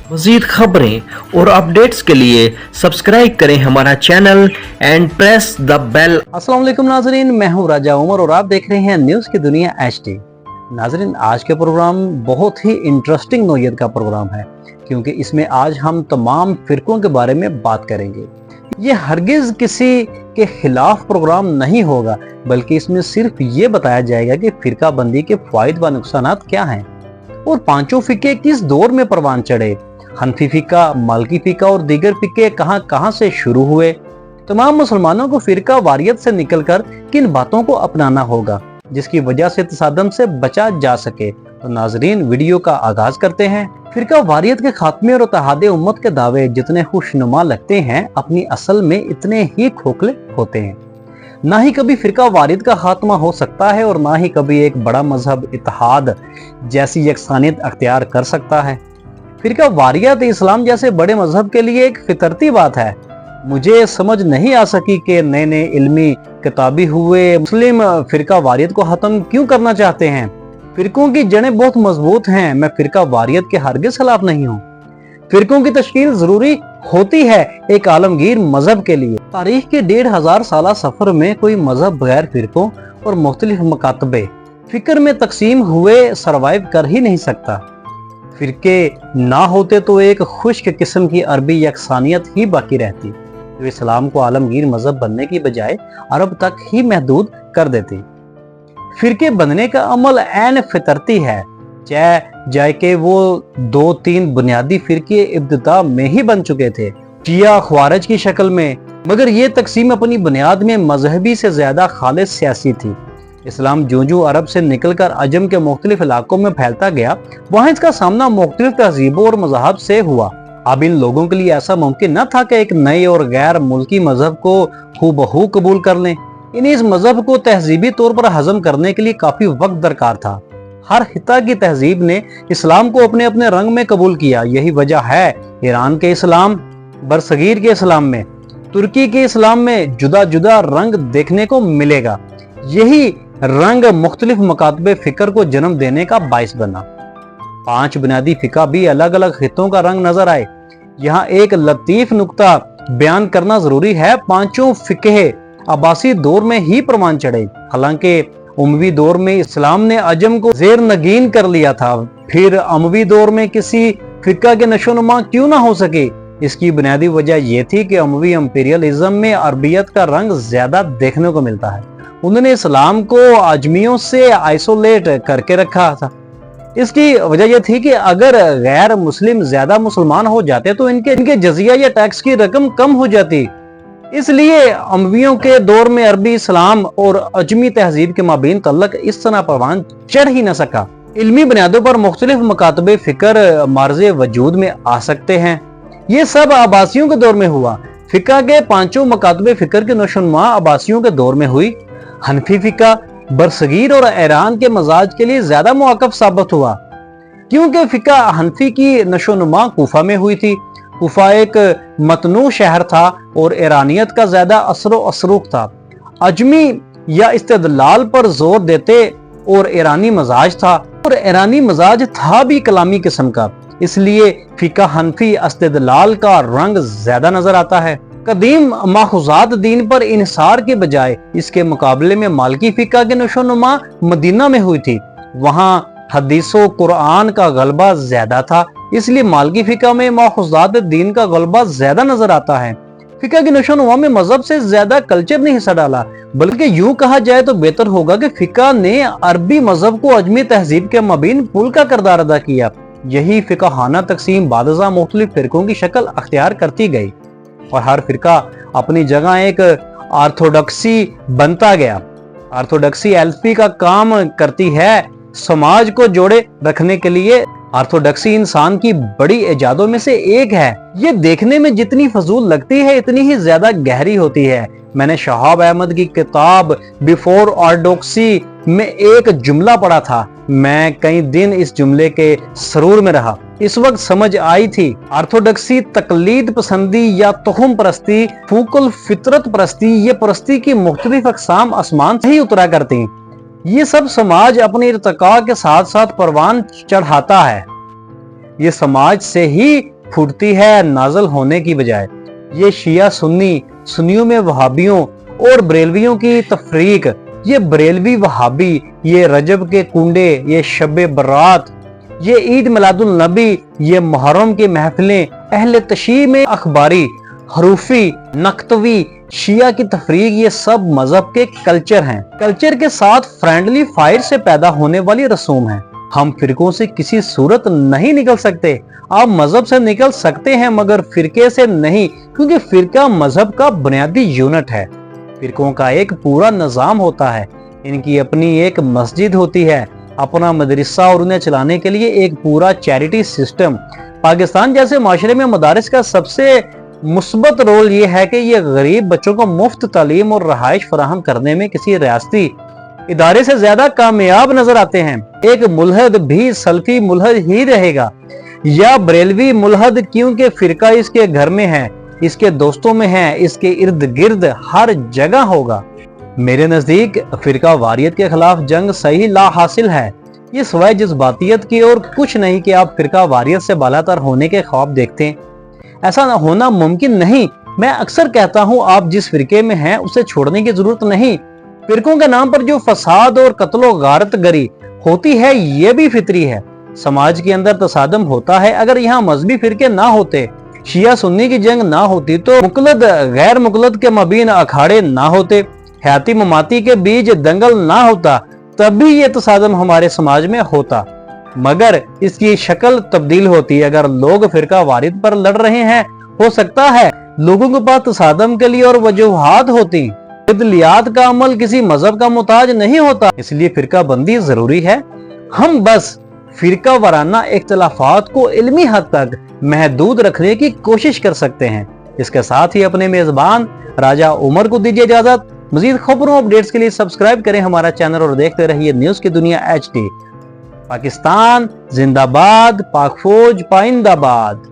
मज़ीद खबरें और अपडेट्स के लिए सब्सक्राइब करें हमारा channel and press the bell. अस्सलाम वालेकुम नाजरीन, मैं हूं राजा उमर और आप देख रहे हैं न्यूज़ की दुनिया HD। नाजरीन, आज के प्रोग्राम बहुत ही इंटरेस्टिंग नौयत का प्रोग्राम है क्योंकि इसमें आज हम तमाम फिरकों के बारे में बात करेंगे। ये हरगिज़ किसी के खिलाफ प्रोग्राम नहीं होगा, बल्कि इसमें सिर्फ ये बताया जाएगा कि फिरका बंदी के फ़ायदे व नुकसानात क्या हैं और पांचों फिके किस दौर में परवान चढ़े, हनफी फिका, मालिकी फिका और दीगर फिके कहां कहां से शुरू हुए। तमाम मुसलमानों को फिरका वारियत से निकलकर किन बातों को अपनाना होगा जिसकी वजह से तसादम से बचा जा सके। तो नाजरीन, वीडियो का आगाज करते हैं। फिरका वारियत के खात्मे और इत्तेहाद उम्मत के दावे जितने खुशनुमा लगते हैं, अपनी असल में इतने ही खोखले होते हैं। ना ही कभी फिरका वारियत का खात्मा हो सकता है और ना ही कभी एक बड़ा मजहब इत्तेहाद जैसी यकसानियत अख्तियार कर सकता है। फिरका वारियत इस्लाम जैसे बड़े मजहब के लिए एक फितरती बात है। मुझे समझ नहीं आ सकी कि नए नए इल्मी किताबी हुए मुस्लिम फिरका वारियत को खत्म क्यों करना चाहते हैं। फिरकों की जड़ें बहुत मजबूत हैं। मैं फिरका वारियत के हरगिज़ खिलाफ नहीं हूँ। फिरकों की तश्कील जरूरी होती है एक आलमगीर मजहब के लिए। तारीख के 1500 साल सफर में कोई मजहब बगैर फिरकों और मुख्तलिफ मकातबे फिक्र में तकसीम हुए सरवाइव कर ही नहीं सकता। फिरके ना होते तो एक खुश्क किस्म की अरबी यकसानियत ही बाकी रहती जो इस्लाम को आलमगीर मजहब बनने की बजाय अरब तक ही महदूद कर देती। फिरके बनने का अमल ऐन फितरती है, चाहे कि वो 2-3 बुनियादी फिरके इब्तिदा में ही बन चुके थे, शिया ख्वारिज की शक्ल में, मगर ये तकसीम अपनी बुनियाद में मजहबी से ज्यादा खालिस सियासी थी। इस्लाम जो अरब से निकलकर अजम के मुख्तलिफ इलाकों में फैलता गया, वहां इसका सामना मुख्तलिफ तहजीबों और मज़ाहब से हुआ। अब इन लोगों के लिए ऐसा मुमकिन न था कि एक नए और गैर मुल्की मजहब को हूबहू कबूल कर लें। इन्हें इस मजहब को तहजीबी तौर पर हजम करने के लिए काफी वक्त दरकार था। हर खिता की तहजीब ने इस्लाम को अपने अपने रंग में कबूल किया। यही वजह है ईरान के इस्लाम, बरसगीर के इस्लाम में, तुर्की के इस्लाम में जुदा जुदा रंग देखने को मिलेगा। यही रंग मुख्तलिफ मकातबे फिक्र को जन्म देने का बाइस बना। 5 बुनियादी फिका भी अलग अलग खितों का रंग नजर आए। यहाँ एक लतीफ नुक्ता बयान करना जरूरी है। पांचों फिके अब्बासी दौर में ही परवान चढ़े। हालांकि उमवी दौर में इस्लाम ने अजम को जेर नगीन कर लिया था, फिर अमवी दौर में किसी फिका के नशोनुमा क्यों ना हो सके। इसकी बुनियादी वजह यह थी कि अमवी इंपीरियलिज्म में अरबियत का रंग ज्यादा देखने को मिलता है। उन्होंने इस्लाम को अजमियों से आइसोलेट करके रखा था। इसकी वजह यह थी कि अगर गैर मुस्लिम ज्यादा मुसलमान हो जाते तो इनके जजिया या टैक्स की रकम कम हो जाती। इसलिए अमवियों के दौर में अरबी इस्लाम और अजमी तहजीब के माबीन तल्लक इस तरह परवान चढ़ ही न सका। इल्मी बुनियादों पर मुख्तलिफ मकातबे फिक्र मार्जे वजूद में आ सकते हैं। ये सब अब्बासियों के दौर में हुआ। फिका के पांचों मकातबे फिक्र के नशोनुमा अब्बासियों के दौर में हुई। हनफी फिका बरसगीर और ईरान के मजाज के लिए ज्यादा मुआकब साबित हुआ क्योंकि फिका हनफी की नशोनुमा कूफा में हुई थी। कूफा एक मतनू शहर था और ईरानियत का ज्यादा असरूख था। अजमी या इस्तेदलाल पर जोर देते और ईरानी मजाज था, और ईरानी मजाज था भी कलामी किस्म का। इसलिए फिका हनफी इस्तेदलाल का रंग ज्यादा नजर आता है। कदीम माखुजात दीन पर इनसार के बजाय इसके मुकाबले में मालिकी फिका के नशोनुमा मदीना में हुई थी। वहां हदीसो कुरान का गलबा ज्यादा था, इसलिए मालिकी फिका में माखुजात दीन का गलबा ज्यादा नजर आता है। फिका के नशोनुमा में मजहब से ज्यादा कल्चर ने हिस्सा डाला, बल्कि यूं कहा जाए तो बेहतर होगा कि फिका ने अरबी मजहब को अजमी तहजीब के मबीन पुल का किरदार अदा किया। यही फिकाहाना तकसीम बादशाह मुख्तलिफ फिरकों की शक्ल अख्तियार करती गई और हर फिरका अपनी जगह एक ऑर्थोडॉक्सी बनता गया। ऑर्थोडॉक्सी एल्फी का काम करती है समाज को जोड़े रखने के लिए। ऑर्थोडॉक्सी इंसान की बड़ी इजादों में से एक है। ये देखने में जितनी फजूल लगती है इतनी ही ज्यादा गहरी होती है। मैंने शहाब अहमद की किताब बिफोर ऑर्थोडॉक्सी में एक जुमला पढ़ा था। मैं कई दिन इस जुमले के सरूर में रहा। इस वक्त समझ आई थी ऑर्थोडॉक्सी तकलीद पसंदी या तुखम परस्ती, फूकुल फितरत परस्ती, ये परस्ती की मुख्तलिफ अकसाम आसमान से ही उतरा करती। ये सब समाज अपने इर्तिका के साथ साथ परवान चढ़ाता है। ये समाज से ही फूटती है नाज़िल होने की बजाय। ये शिया सुन्नी, सुन्नियों में वहाबियों और बरेलवियों की तफरीक, ये बरेलवी वहाबी, ये रजब के कुंडे, ये शब बरात, ये ईद मिलादुल नबी, ये मुहर्रम की महफिलें, अहले तशी में अखबारी, हरूफी, नक्तवी, शिया की तफरीक, ये सब मजहब के कल्चर हैं। कल्चर के साथ फ्रेंडली फायर से पैदा होने वाली रसूम है। हम फिरकों से किसी सूरत नहीं निकल सकते। आप मजहब से निकल सकते हैं मगर फिरके से नहीं, क्योंकि फिरका मजहब का बुनियादी यूनिट है। फिरकों का एक पूरा निजाम होता है, इनकी अपनी एक मस्जिद होती है, अपना मदरसा और उन्हें चलाने के लिए एक पूरा चैरिटी सिस्टम। पाकिस्तान जैसे माशरे में मदारिस का सबसे मुस्बत रोल ये है कि ये गरीब बच्चों को मुफ्त तालीम और रहाइश फराहम करने में किसी रियासती इदारे से ज्यादा कामयाब नजर आते हैं। एक मुल्हद भी सल्फी मुल्हद ही रहेगा या बरेलवी मुल्हद, क्योंकि फिरका इसके घर में है, इसके दोस्तों में है, इसके इर्द गिर्द हर जगह होगा। मेरे नजदीक फिरका वारियत के खिलाफ जंग सही ला हासिल है। ये सवाए जज्बातियत की और कुछ नहीं कि आप फिरका वारियत से बालातर होने के ख्वाब देखते हैं। ऐसा होना मुमकिन नहीं। मैं अक्सर कहता हूँ आप जिस फिरके में हैं उसे छोड़ने की जरूरत नहीं। फिरकों के नाम पर जो फसाद और कत्लो गारत गरी होती है ये भी फितरी है। समाज के अंदर तसादम होता है। अगर यहाँ मजहबी फिरके ना होते, शिया सुन्नी की जंग ना होती, तो मुकलद गैर मुकलद के मबीन अखाड़े ना होते, हयाती ममाती के बीच दंगल ना होता, तभी ये तसादम हमारे समाज में होता। मगर इसकी शक्ल तब्दील होती। अगर लोग फिरका वारिद पर लड़ रहे हैं, हो सकता है लोगों के पास तसादम के लिए और वजूहात होती। इदलियात का अमल किसी मजहब का मुताज नहीं होता, इसलिए फिरका बंदी जरूरी है। हम बस फिरका वाराना इख्तिलाफात को इल्मी हद तक महदूद रखने की कोशिश कर सकते हैं। इसके साथ ही अपने मेजबान राजा उमर को दीजिए इजाजत। मजीद खबरों अपडेट्स के लिए सब्सक्राइब करें हमारा चैनल और देखते रहिए न्यूज की दुनिया HD। पाकिस्तान जिंदाबाद, पाक फौज पाइंदाबाद।